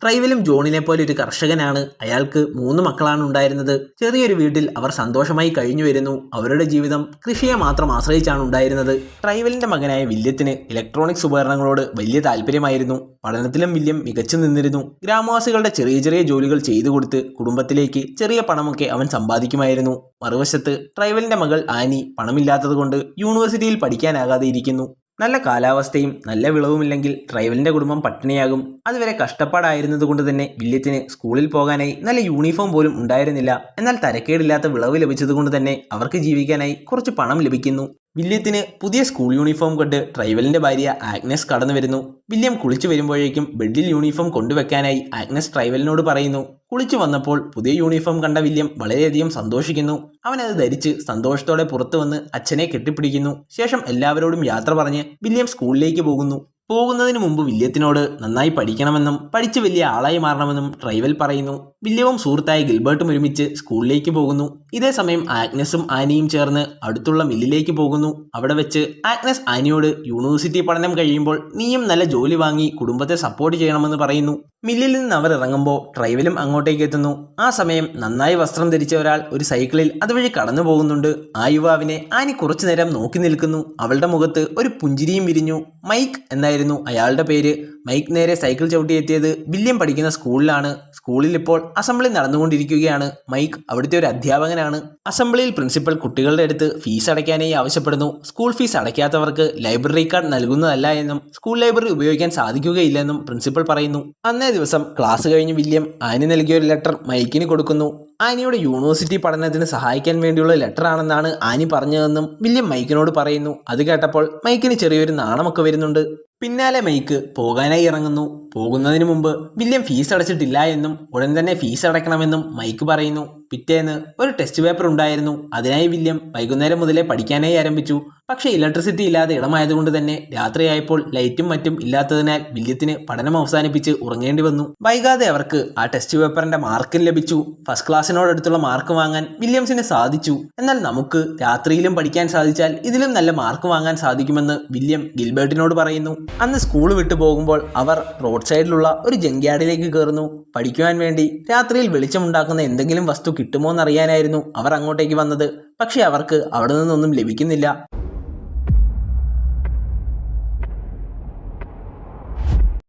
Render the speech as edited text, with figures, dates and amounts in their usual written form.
ട്രൈവലും ജോണിനെ പോലെ ഒരു കർഷകനാണ്. അയാൾക്ക് 3 മക്കളാണ് ഉണ്ടായിരുന്നത്. ചെറിയൊരു വീട്ടിൽ അവർ സന്തോഷമായി കഴിഞ്ഞു വരുന്നു. അവരുടെ ജീവിതം കൃഷിയെ മാത്രം ആശ്രയിച്ചാണ് ഉണ്ടായിരുന്നത്. ട്രൈവലിന്റെ മകനായ വില്യത്തിന് ഇലക്ട്രോണിക്സ് ഉപകരണങ്ങളോട് വലിയ താല്പര്യമായിരുന്നു. പഠനത്തിലും വില്യം മികച്ചു നിന്നിരുന്നു. ഗ്രാമവാസികളുടെ ചെറിയ ചെറിയ ജോലികൾ ചെയ്തു കൊടുത്ത് കുടുംബത്തിലേക്ക് ചെറിയ പണമൊക്കെ അവൻ സമ്പാദിക്കുമായിരുന്നു. മറുവശത്ത് ട്രൈവലിന്റെ മകൾ ആനി പണമില്ലാത്തതുകൊണ്ട് യൂണിവേഴ്സിറ്റിയിൽ പഠിക്കാനാകാതെ ഇരിക്കുന്നു. നല്ല കാലാവസ്ഥയും നല്ല വിളവുമില്ലെങ്കിൽ ട്രൈവലിന്റെ കുടുംബം പട്ടിണിയാകും. അതുവരെ കഷ്ടപ്പാടായിരുന്നത് കൊണ്ട് തന്നെ വില്യത്തിന് സ്കൂളിൽ പോകാനായി നല്ല യൂണിഫോം പോലും ഉണ്ടായിരുന്നില്ല. എന്നാൽ തരക്കേടില്ലാത്ത വിളവ് ലഭിച്ചതുകൊണ്ട് തന്നെ അവർക്ക് ജീവിക്കാനായി കുറച്ച് പണം ലഭിക്കുന്നു. വില്യത്തിന് പുതിയ സ്കൂൾ യൂണിഫോം കണ്ട് ട്രൈവലിന്റെ ഭാര്യ ആഗ്നസ് കടന്നു വരുന്നു. വില്യം കുളിച്ചു വരുമ്പോഴേക്കും ബെഡിൽ യൂണിഫോം കൊണ്ടുവെക്കാനായി ആഗ്നസ് ട്രൈവലിനോട് പറയുന്നു. കുളിച്ചു വന്നപ്പോൾ പുതിയ യൂണിഫോം കണ്ട വില്യം വളരെയധികം സന്തോഷിക്കുന്നു. അവനത് ധരിച്ച് സന്തോഷത്തോടെ പുറത്തു വന്ന് അച്ഛനെ കെട്ടിപ്പിടിക്കുന്നു. ശേഷം എല്ലാവരോടും യാത്ര പറഞ്ഞ് വില്യം സ്കൂളിലേക്ക് പോകുന്നു. പോകുന്നതിന് മുമ്പ് വില്യത്തിനോട് നന്നായി പഠിക്കണമെന്നും പഠിച്ച് വലിയ ആളായി മാറണമെന്നും ട്രൈവൽ പറയുന്നു. വില്യവും സുഹൃത്തായ ഗിൽബർട്ടും ഒരുമിച്ച് സ്കൂളിലേക്ക് പോകുന്നു. ഇതേ സമയം ആഗ്നസും ആനിയും ചേർന്ന് അടുത്തുള്ള മില്ലിലേക്ക് പോകുന്നു. അവിടെ വെച്ച് ആഗ്നസ് ആനിയോട് യൂണിവേഴ്സിറ്റി പഠനം കഴിയുമ്പോൾ നീയും നല്ല ജോലി വാങ്ങി കുടുംബത്തെ സപ്പോർട്ട് ചെയ്യണമെന്ന് പറയുന്നു. മില്ലിൽ നിന്ന് അവർ ഇറങ്ങുമ്പോൾ ട്രൈവലും അങ്ങോട്ടേക്ക് എത്തുന്നു. ആ സമയം നന്നായി വസ്ത്രം ധരിച്ച ഒരാൾ ഒരു സൈക്കിളിൽ അതുവഴി കടന്നു പോകുന്നുണ്ട്. ആ യുവാവിനെ ആനി കുറച്ചു നേരം നോക്കി നിൽക്കുന്നു. അവളുടെ മുഖത്ത് ഒരു പുഞ്ചിരിയും വിരിഞ്ഞു. മൈക്ക് എന്നായിരുന്നു അയാളുടെ പേര്. മൈക്ക് നേരെ സൈക്കിൾ ചവിട്ടിയെത്തിയത് വില്യം പഠിക്കുന്ന സ്കൂളിലാണ്. സ്കൂളിൽ ഇപ്പോൾ അസംബ്ലി നടന്നുകൊണ്ടിരിക്കുകയാണ്. മൈക്ക് അവിടുത്തെ ഒരു അധ്യാപകനാണ്. അസംബ്ലിയിൽ പ്രിൻസിപ്പൽ കുട്ടികളുടെ അടുത്ത് ഫീസ് അടയ്ക്കാനായി ആവശ്യപ്പെടുന്നു. സ്കൂൾ ഫീസ് അടയ്ക്കാത്തവർക്ക് ലൈബ്രറി കാർഡ് നൽകുന്നതല്ല എന്നും സ്കൂൾ ലൈബ്രറി ഉപയോഗിക്കാൻ സാധിക്കുകയില്ലെന്നും പ്രിൻസിപ്പൽ പറയുന്നു. അന്നേ ദിവസം ക്ലാസ് കഴിഞ്ഞ് വില്യം ആനി നൽകിയ ഒരു ലെറ്റർ മൈക്കിന് കൊടുക്കുന്നു. ആനിയുടെ യൂണിവേഴ്സിറ്റി പഠനത്തിന് സഹായിക്കാൻ വേണ്ടിയുള്ള ലെറ്റർ ആണെന്നാണ് ആനി പറഞ്ഞതെന്നും വില്യം മൈക്കിനോട് പറയുന്നു. അത് കേട്ടപ്പോൾ മൈക്കിന് ചെറിയൊരു നാണമൊക്കെ വരുന്നുണ്ട്. പിന്നാലെ മൈക്ക് പോകാനായി ഇറങ്ങുന്നു. പോകുന്നതിന് മുമ്പ് വില്യം ഫീസ് അടച്ചിട്ടില്ല എന്നും ഉടൻ തന്നെ ഫീസ് അടയ്ക്കണമെന്നും മൈക്ക് പറയുന്നു. പിറ്റേന്ന് ഒരു ടെസ്റ്റ് പേപ്പർ ഉണ്ടായിരുന്നു. അതിനായി വില്യം വൈകുന്നേരം മുതലേ പഠിക്കാനായി ആരംഭിച്ചു. പക്ഷേ ഇലക്ട്രിസിറ്റി ഇല്ലാതെ ഇടമായതുകൊണ്ട് തന്നെ രാത്രിയായപ്പോൾ ലൈറ്റും മറ്റും ഇല്ലാത്തതിനാൽ വില്യത്തിന് പഠനം അവസാനിപ്പിച്ച് ഉറങ്ങേണ്ടി വന്നു. വൈകാതെ അവർക്ക് ആ ടെസ്റ്റ് പേപ്പറിന്റെ മാർക്കും ലഭിച്ചു. ഫസ്റ്റ് ക്ലാസ്സിനോടടുത്തുള്ള മാർക്ക് വാങ്ങാൻ വില്യംസിന് സാധിച്ചു. എന്നാൽ നമുക്ക് രാത്രിയിലും പഠിക്കാൻ സാധിച്ചാൽ ഇതിലും നല്ല മാർക്ക് വാങ്ങാൻ സാധിക്കുമെന്ന് വില്യം ഗിൽബർട്ടിനോട് പറയുന്നു. അന്ന് സ്കൂൾ വിട്ടു പോകുമ്പോൾ അവർ റോഡ് സൈഡിലുള്ള ഒരു ജങ്ക്യാർഡിലേക്ക് കയറുന്നു. പഠിക്കുവാൻ വേണ്ടി രാത്രിയിൽ വെളിച്ചമുണ്ടാക്കുന്ന എന്തെങ്കിലും വസ്തു കിട്ടുമോ എന്നറിയാനായിരുന്നു അവർ അങ്ങോട്ടേക്ക് വന്നത്. പക്ഷേ അവർക്ക് അവിടെ നിന്നൊന്നും ലഭിക്കുന്നില്ല.